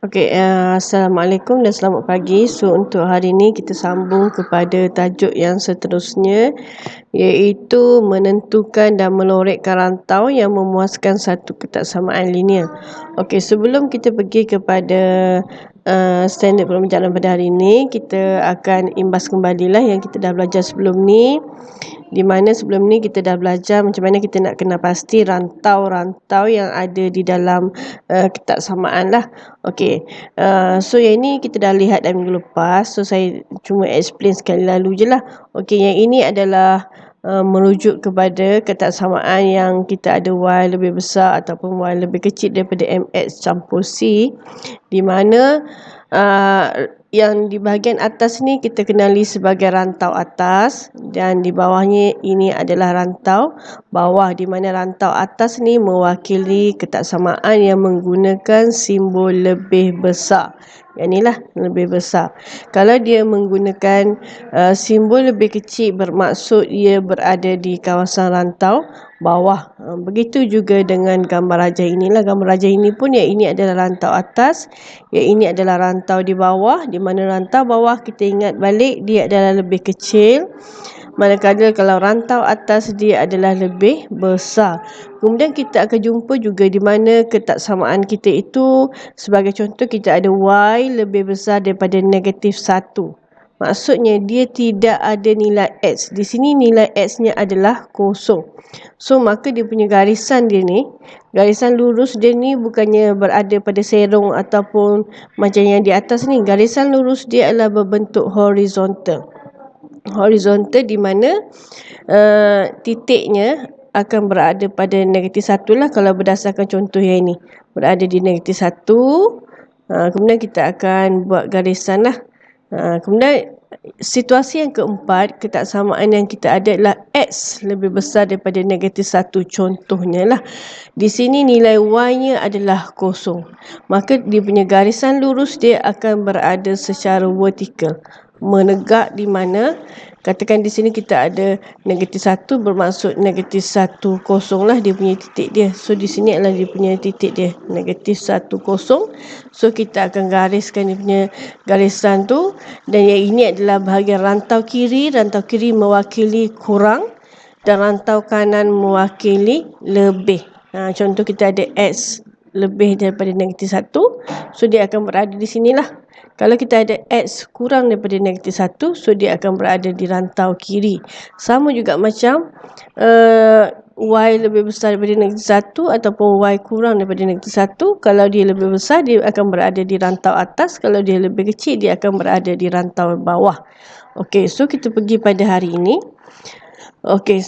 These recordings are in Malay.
Assalamualaikum dan selamat pagi. So, untuk hari ini kita sambung kepada tajuk yang seterusnya, iaitu menentukan dan melorotkan rantau yang memuaskan satu ketaksamaan linear. Okey, sebelum kita pergi kepada standard pembelajaran pada hari ini, kita akan imbas kembalilah yang kita dah belajar sebelum ni. Di mana sebelum ni kita dah belajar macam mana kita nak kenal pasti rantau-rantau yang ada di dalam ketaksamaan lah. Okey, so yang ini kita dah lihat dah minggu lepas. So saya cuma explain sekali lalu je lah. Okey, yang ini adalah merujuk kepada ketaksamaan yang kita ada Y lebih besar ataupun Y lebih kecil daripada MX campur C, di mana yang di bahagian atas ni kita kenali sebagai rantau atas, dan di bawahnya ini adalah rantau bawah, di mana rantau atas ni mewakili ketaksamaan yang menggunakan simbol lebih besar. Yang inilah lebih besar. Kalau dia menggunakan simbol lebih kecil, bermaksud ia berada di kawasan rantau bawah. Begitu juga dengan gambar rajah inilah. Gambar rajah ini pun, yang ini adalah rantau atas, yang ini adalah rantau di bawah, di mana rantau bawah kita ingat balik dia adalah lebih kecil, manakala kalau rantau atas dia adalah lebih besar. Kemudian kita akan jumpa juga di mana ketaksamaan kita itu, sebagai contoh kita ada Y lebih besar daripada negatif 1. Maksudnya dia tidak ada nilai X. Di sini nilai X-nya adalah kosong. So maka dia punya garisan dia ni, garisan lurus dia ni bukannya berada pada serong ataupun macam yang di atas ni. Garisan lurus dia adalah berbentuk horizontal. Horizontal di mana titiknya akan berada pada negatif 1 lah kalau berdasarkan contoh yang ini. Berada di negatif 1. Kemudian kita akan buat garisan lah. Kemudian situasi yang keempat, ketaksamaan yang kita ada adalah X lebih besar daripada negatif 1. Contohnya lah, di sini nilai Y-nya adalah kosong. Maka dia punya garisan lurus dia akan berada secara vertikal, menegak, di mana katakan di sini kita ada negatif 1, bermaksud negatif 1 kosong lah dia punya titik dia. So di sini adalah dia punya titik dia, negatif 1 kosong. So kita akan gariskan dia punya garisan tu, dan yang ini adalah bahagian rantau kiri. Rantau kiri mewakili kurang dan rantau kanan mewakili lebih. Contoh kita ada X lebih daripada negatif 1, so dia akan berada di sinilah. Kalau kita ada X kurang daripada negatif 1, so dia akan berada di rantau kiri. Sama juga macam Y lebih besar daripada negatif 1 ataupun Y kurang daripada negatif 1. Kalau dia lebih besar, dia akan berada di rantau atas. Kalau dia lebih kecil, dia akan berada di rantau bawah. Okey, so kita pergi pada hari ini. Okey,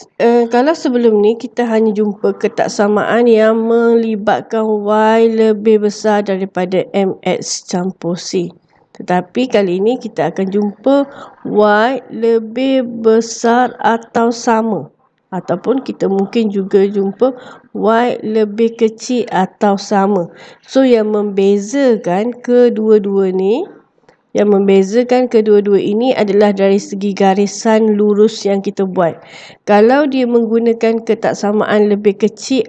kalau sebelum ni kita hanya jumpa ketaksamaan yang melibatkan Y lebih besar daripada MX campur C. Tetapi kali ini kita akan jumpa Y lebih besar atau sama. Ataupun kita mungkin juga jumpa Y lebih kecil atau sama. So yang membezakan kedua-dua ni, ini adalah dari segi garisan lurus yang kita buat. Kalau dia menggunakan ketaksamaan lebih kecil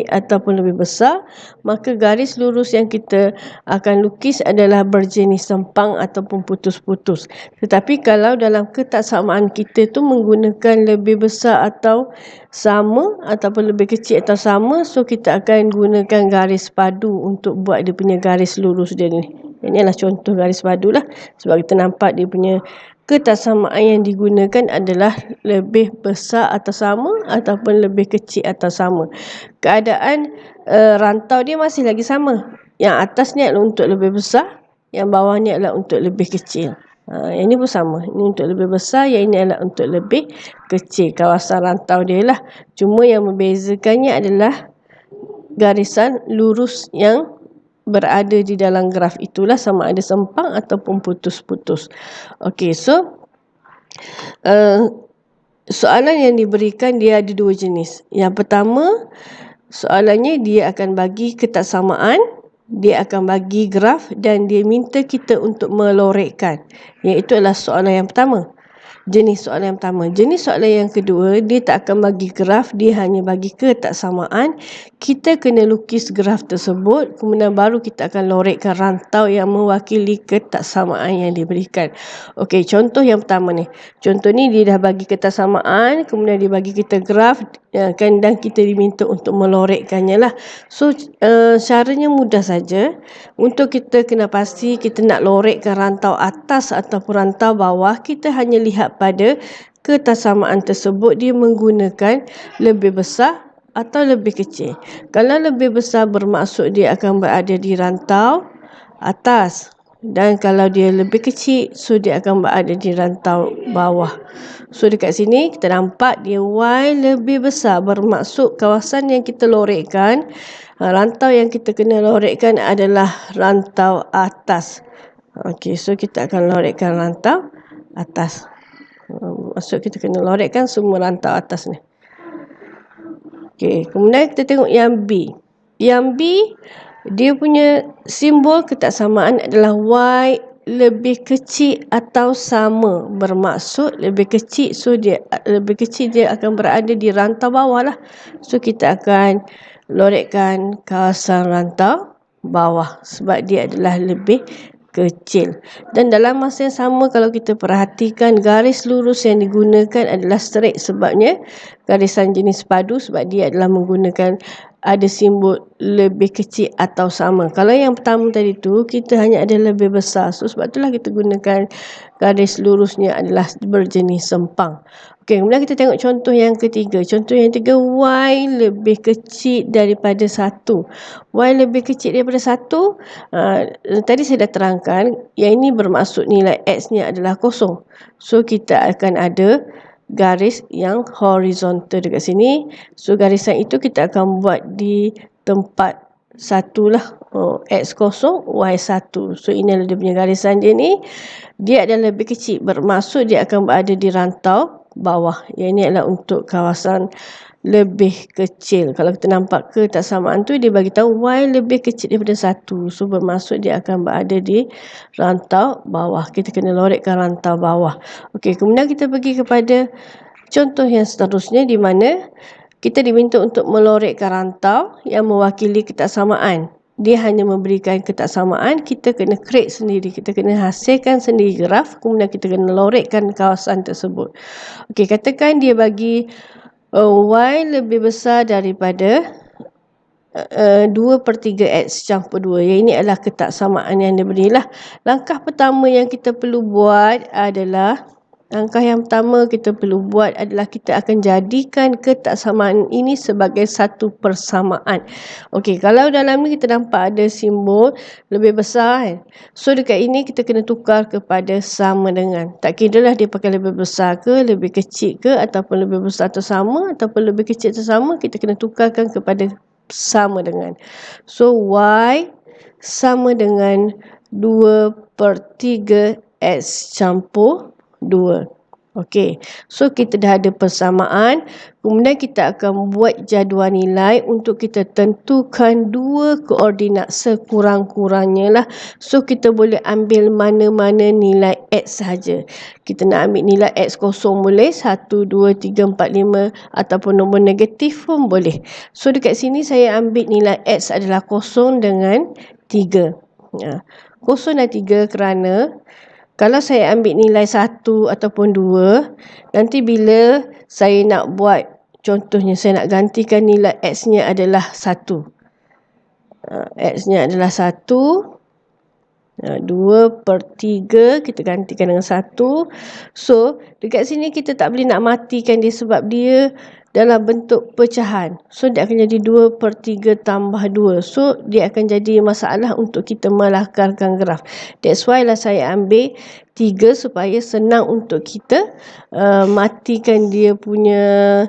ataupun lebih besar, maka garis lurus yang kita akan lukis adalah berjenis sempang ataupun putus-putus. Tetapi kalau dalam ketaksamaan kita tu menggunakan lebih besar atau sama, ataupun lebih kecil atau sama, so kita akan gunakan garis padu untuk buat dia punya garis lurus dia ni. Ini adalah contoh garis padu lah. Sebab kita nampak dia punya ketaksamaan yang digunakan adalah lebih besar atau sama, ataupun lebih kecil atau sama. Keadaan rantau dia masih lagi sama. Yang atas ni adalah untuk lebih besar, yang bawah ni adalah untuk lebih kecil. Yang ini pun sama. Ini untuk lebih besar, yang ini adalah untuk lebih kecil. Kawasan rantau dia lah. Cuma yang membezakannya adalah garisan lurus yang berada di dalam graf itulah, sama ada sempang ataupun putus-putus. Okey, so soalan yang diberikan dia ada dua jenis. Yang pertama, soalannya dia akan bagi ketaksamaan, dia akan bagi graf, dan dia minta kita untuk melorotkan. Iaitu adalah soalan yang pertama. jenis soalan yang pertama. Jenis soalan yang kedua, dia tak akan bagi graf, dia hanya bagi ketaksamaan. Kita kena lukis graf tersebut, kemudian baru kita akan lorekkan rantau yang mewakili ketaksamaan yang diberikan. Okey, contoh yang pertama ni. Contoh ni dia dah bagi ketaksamaan, kemudian dia bagi kita graf, kan, dan kita diminta untuk melorekkannya lah. So, caranya mudah saja. Untuk kita kena pasti kita nak lorekkan rantau atas ataupun rantau bawah, kita hanya lihat pada ketaksamaan tersebut dia menggunakan lebih besar atau lebih kecil. Kalau lebih besar bermaksud dia akan berada di rantau atas, dan kalau dia lebih kecil, so dia akan berada di rantau bawah. So dekat sini kita nampak dia Y lebih besar, bermaksud kawasan yang kita lorekkan, rantau yang kita kena lorekkan adalah rantau atas. Okey, so kita akan lorekkan rantau atas. Maksud kita kena lorekkan semua rantau atas ni. Okey, kemudian kita tengok yang B. Yang B, dia punya simbol ketaksamaan adalah Y lebih kecil atau sama. Bermaksud lebih kecil, so dia akan berada di rantau bawah lah. So kita akan lorekkan kawasan rantau bawah sebab dia adalah lebih kecil. Dan dalam masa yang sama, kalau kita perhatikan, garis lurus yang digunakan adalah straight, sebabnya garisan jenis padu, sebab dia adalah menggunakan ada simbol lebih kecil atau sama. Kalau yang pertama tadi tu, kita hanya ada lebih besar. So sebab itulah kita gunakan garis lurusnya adalah berjenis sempang. Okey, kemudian kita tengok contoh yang ketiga. Contoh yang ketiga, Y lebih kecil daripada 1. Y lebih kecil daripada 1. Tadi saya dah terangkan, yang ini bermaksud nilai X-nya adalah kosong. So kita akan ada garis yang horizontal dekat sini. So garisan itu kita akan buat di tempat 1 lah. X kosong, Y 1. So ini adalah dia punya garisan dia ni. Dia adalah lebih kecil, bermaksud dia akan berada di rantau bawah. Yang ini adalah untuk kawasan lebih kecil. Kalau kita nampak ketaksamaan tu, dia bagi tahu Y lebih kecil daripada 1. So bermaksud dia akan berada di rantau bawah. Kita kena lorekkan rantau bawah. Okey, kemudian kita pergi kepada contoh yang seterusnya, di mana kita diminta untuk melorekkan rantau yang mewakili ketaksamaan. Dia hanya memberikan ketaksamaan, kita kena create sendiri. Kita kena hasilkan sendiri graf, kemudian kita kena lorekkan kawasan tersebut. Okey, katakan dia bagi Y lebih besar daripada 2/3 X campur 2. Yang ini adalah ketaksamaan yang diberilah. Langkah pertama yang kita perlu buat adalah kita akan jadikan ketaksamaan ini sebagai satu persamaan. Okey, kalau dalam ni kita nampak ada simbol lebih besar kan. So dekat ini kita kena tukar kepada sama dengan. Tak kira lah dia pakai lebih besar ke, lebih kecil ke, ataupun lebih besar atau sama, ataupun lebih kecil atau sama, kita kena tukarkan kepada sama dengan. So Y sama dengan 2/3 X campur 2. Okey, so kita dah ada persamaan. Kemudian kita akan buat jadual nilai untuk kita tentukan dua koordinat sekurang-kurangnya lah. So kita boleh ambil mana-mana nilai X sahaja. Kita nak ambil nilai X kosong boleh, 1, 2, 3, 4, 5, ataupun nombor negatif pun boleh. So dekat sini saya ambil nilai X adalah kosong dengan 3. Kosong dan 3 kerana kalau saya ambil nilai 1 ataupun 2, nanti bila saya nak buat, contohnya saya nak gantikan nilai X-nya adalah 1. X-nya adalah 1. 2/3 kita gantikan dengan 1. So dekat sini kita tak boleh nak matikan dia sebab dia dalam bentuk pecahan. So dia akan jadi 2/3 tambah 2. So dia akan jadi masalah untuk kita melakarkan graf. That's why lah saya ambil 3 supaya senang untuk kita matikan dia punya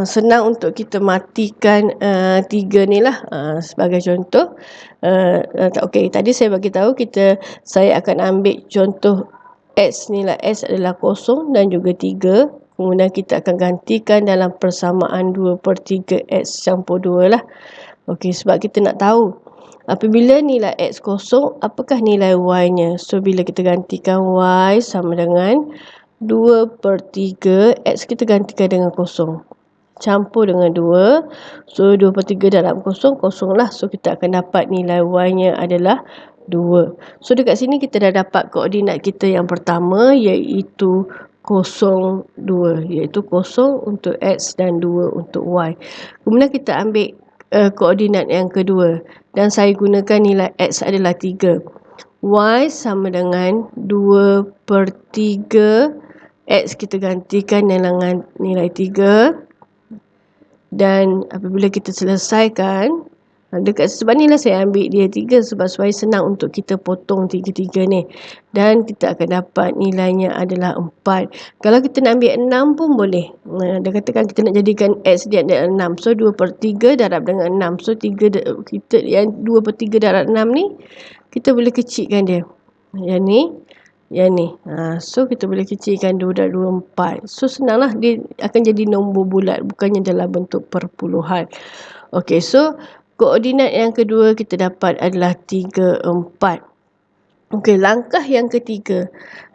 senang untuk kita matikan 3 ni lah, sebagai contoh. Okey, tadi saya bagi tahu saya akan ambil contoh X, nilai X adalah kosong dan juga 3. Kemudian kita akan gantikan dalam persamaan 2/3 X campur 2 lah. Okey, sebab kita nak tahu apabila nilai X kosong, apakah nilai Y-nya. So bila kita gantikan Y sama dengan 2/3 X kita gantikan dengan kosong. Campur dengan 2. So 2/3 dalam kosong, kosong lah. So kita akan dapat nilai Y nya adalah 2. So dekat sini kita dah dapat koordinat kita yang pertama, iaitu 0,2. Iaitu 0 untuk X dan 2 untuk Y. Kemudian kita ambil koordinat yang kedua. Dan saya gunakan nilai X adalah 3. Y sama dengan 2/3 X kita gantikan dengan nilai 3. Dan apabila kita selesaikan, dekat sebab ni lah saya ambil dia 3 sebab supaya senang untuk kita potong 3-3 ni. Dan kita akan dapat nilainya adalah 4. Kalau kita nak ambil 6 pun boleh. Dia katakan kita nak jadikan X dia adalah 6. So 2/3 darab dengan 6. So 3 kita yang 2/3 darab 6 ni kita boleh kecilkan dia. Yang ni. So kita boleh kecilkan 2 dan 2, 4. So senanglah, dia akan jadi nombor bulat, bukannya dalam bentuk perpuluhan. Okey, so koordinat yang kedua kita dapat adalah 3, 4. Okey, langkah yang ketiga.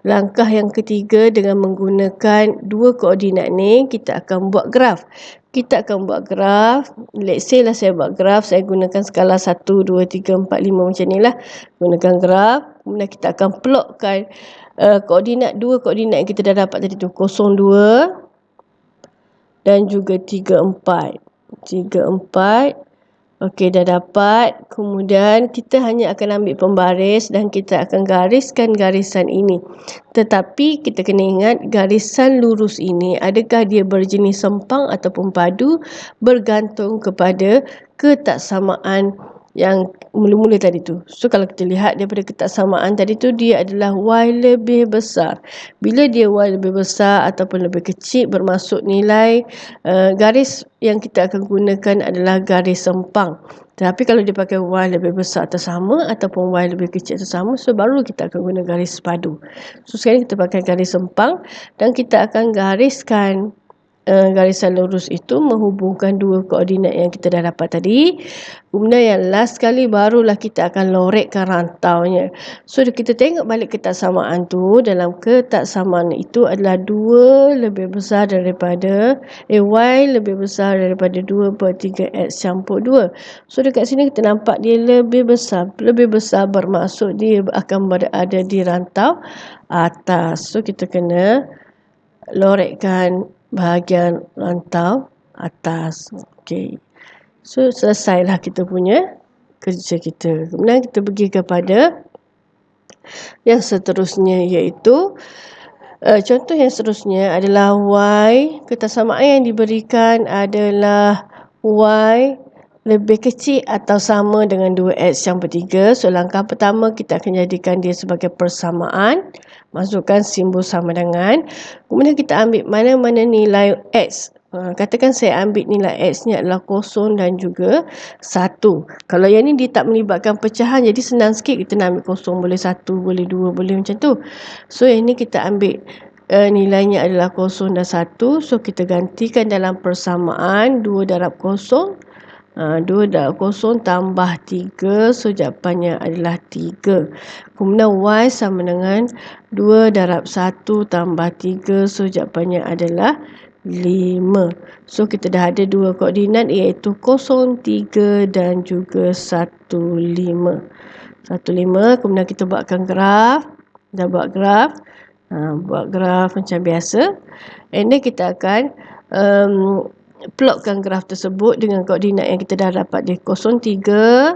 Langkah yang ketiga dengan menggunakan dua koordinat ni, kita akan buat graf. Kita akan buat graf. Let's say lah saya buat graf, saya gunakan skala 1, 2, 3, 4, 5 macam ni lah. Gunakan graf. Kemudian kita akan plotkan dua koordinat yang kita dah dapat tadi tu. 02 dan juga 34. 34. Okey, dah dapat. Kemudian kita hanya akan ambil pembaris dan kita akan gariskan garisan ini. Tetapi kita kena ingat garisan lurus ini adakah dia berjenis sempang ataupun padu bergantung kepada ketaksamaan yang mula-mula tadi tu. So kalau kita lihat daripada ketaksamaan tadi tu, dia adalah Y lebih besar. Bila dia Y lebih besar ataupun lebih kecil, bermaksud nilai garis yang kita akan gunakan adalah garis sempang. Tapi kalau dia pakai Y lebih besar atau sama ataupun Y lebih kecil atau sama, so baru kita akan guna garis padu. So sekarang kita pakai garis sempang dan kita akan gariskan garisan lurus itu menghubungkan dua koordinat yang kita dah dapat tadi. Kemudian yang last sekali barulah kita akan lorekkan rantaunya. So kita tengok balik ketaksamaan tu. Dalam ketaksamaan itu adalah 2 lebih besar daripada Y lebih besar daripada 2/3 X campur 2. So dekat sini kita nampak dia lebih besar. Lebih besar bermaksud dia akan berada di rantau atas. So kita kena lorekkan bahagian rantau atas. Okey. So selesailah kita punya kerja kita. Kemudian kita pergi kepada yang seterusnya, iaitu contoh yang seterusnya adalah Y. Ketaksamaan yang diberikan adalah Y lebih kecil atau sama dengan 2X campur 3. So langkah pertama kita akan jadikan dia sebagai persamaan. Masukkan simbol sama dengan. Kemudian kita ambil mana-mana nilai X. Katakan saya ambil nilai X ni adalah 0 dan juga 1. Kalau yang ni dia tak melibatkan pecahan, jadi senang sikit kita nak ambil 0. Boleh 1, boleh 2, boleh macam tu. So yang ni kita ambil nilainya adalah 0 dan 1. So kita gantikan dalam persamaan 2 darab 0. 2 darab 0 tambah 3. So jawapannya adalah 3. Kemudian Y sama dengan 2 darab 1 tambah 3. So jawapannya adalah 5. So kita dah ada dua koordinat, iaitu 0, 3 dan juga 1, 5. 1, 5. Kemudian kita buatkan graf. Dah buat graf. Buat graf macam biasa. And then kita akan plotkan graf tersebut dengan koordinat yang kita dah dapat, dia 0, 3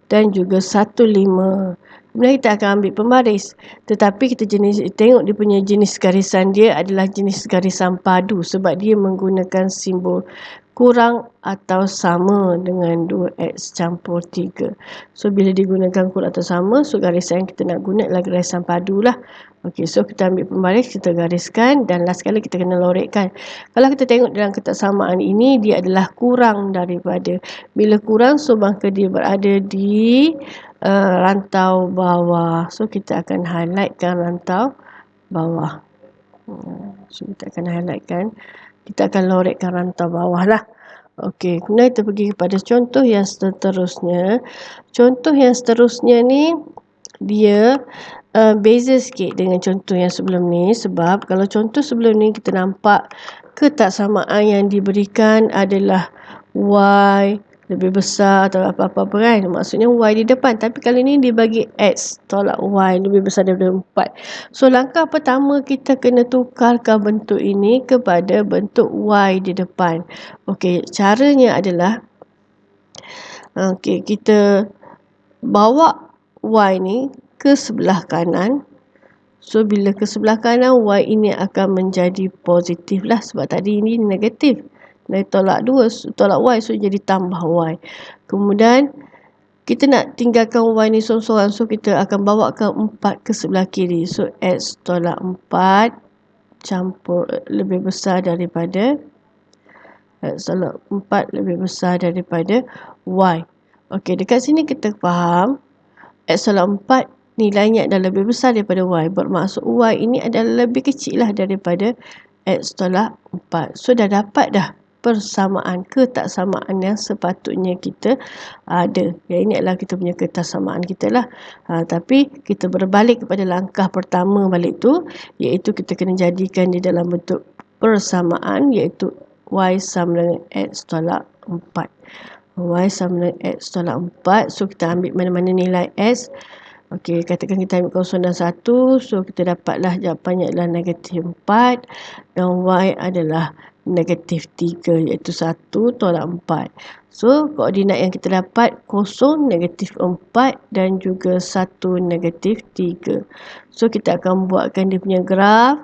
dan juga 1, 5. Kemudian kita akan ambil pembaris. Tetapi kita tengok dia punya jenis garisan dia adalah jenis garisan padu sebab dia menggunakan simbol kurang atau sama dengan 2X campur 3. So bila digunakan kurang atau sama, so garisan yang kita nak guna adalah garisan padu lah. Okey, so kita ambil pembaris, kita gariskan dan last sekali kita kena lorekkan. Kalau kita tengok dalam ketaksamaan ini, dia adalah kurang daripada. Bila kurang, so maka dia berada di rantau bawah. So kita akan highlightkan rantau bawah. So kita akan highlightkan. Kita akan lorekkan rantau bawah lah. Okey, kemudian kita pergi kepada contoh yang seterusnya. Contoh yang seterusnya ni dia beza sikit dengan contoh yang sebelum ni, sebab kalau contoh sebelum ni kita nampak ketaksamaan yang diberikan adalah Y lebih besar atau apa-apa kan, maksudnya Y di depan. Tapi kali ni dia bagi X tolak Y lebih besar daripada 4. So langkah pertama kita kena tukarkan bentuk ini kepada bentuk Y di depan. Okey, caranya adalah kita bawa Y ni ke sebelah kanan. So bila ke sebelah kanan, Y ini akan menjadi positif lah, sebab tadi ini negatif. Dari tolak 2, tolak Y, so jadi tambah Y. Kemudian kita nak tinggalkan Y ni sorang-sorang, so kita akan bawa ke 4 ke sebelah kiri. So X tolak 4 campur lebih besar daripada X tolak 4 lebih besar daripada Y. Okey, dekat sini kita faham X tolak 4 nilainya adalah lebih besar daripada Y. Bermaksud Y ini adalah lebih kecil lah daripada X tolak 4. So dah dapat dah persamaan, ketaksamaan yang sepatutnya kita ada. Yang ini adalah kita punya ketaksamaan kita lah. Tapi kita berbalik kepada langkah pertama balik tu, iaitu kita kena jadikan di dalam bentuk persamaan, iaitu Y sama dengan X tolak 4. Y sama dengan X tolak 4. So kita ambil mana-mana nilai X. Okey, katakan kita ambil 0 dan 1. So kita dapatlah jawapannya adalah negatif 4. Dan Y adalah negatif 3, iaitu 1 tolak 4. So koordinat yang kita dapat 0, negatif 4 dan juga 1, negatif 3. So kita akan buatkan dia punya graf.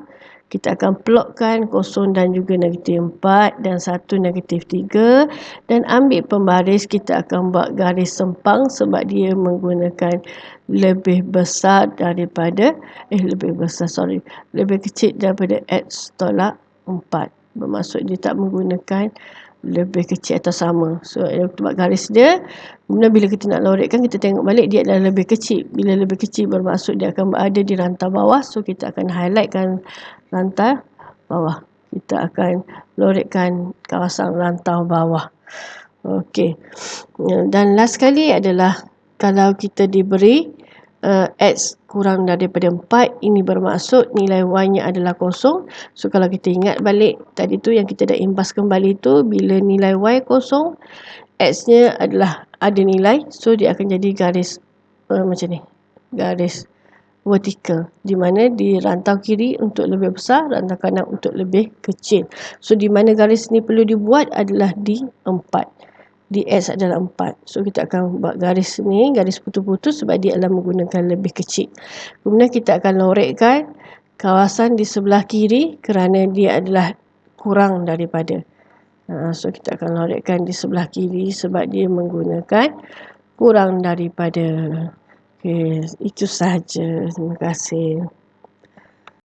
Kita akan plotkan 0 dan juga negatif 4 dan 1 negatif 3. Dan ambil pembaris, kita akan buat garis sempang sebab dia menggunakan lebih besar daripada, lebih kecil daripada X tolak 4. Bermaksud dia tak menggunakan lebih kecil atau sama. So kita buat garis dia. Kemudian bila kita nak lorekkan, kita tengok balik dia adalah lebih kecil. Bila lebih kecil bermaksud dia akan berada di rantau bawah. So kita akan highlightkan rantau bawah. Kita akan lorekkan kawasan rantau bawah. Okey. Dan last sekali adalah kalau kita diberi X kurang daripada 4, ini bermaksud nilai Y-nya adalah 0. So kalau kita ingat balik tadi tu yang kita dah imbas kembali tu, bila nilai Y 0, X-nya adalah ada nilai, so dia akan jadi garis macam ni. Garis vertikal, di mana di rantau kiri untuk lebih besar, rantau kanan untuk lebih kecil. So di mana garis ni perlu dibuat adalah di 4. Di X adalah 4. So kita akan buat garis ni, garis putus-putus sebab dia adalah menggunakan lebih kecil. Kemudian kita akan lorekkan kawasan di sebelah kiri kerana dia adalah kurang daripada. So kita akan lorekkan di sebelah kiri sebab dia menggunakan kurang daripada. Okay, itu sahaja. Terima kasih.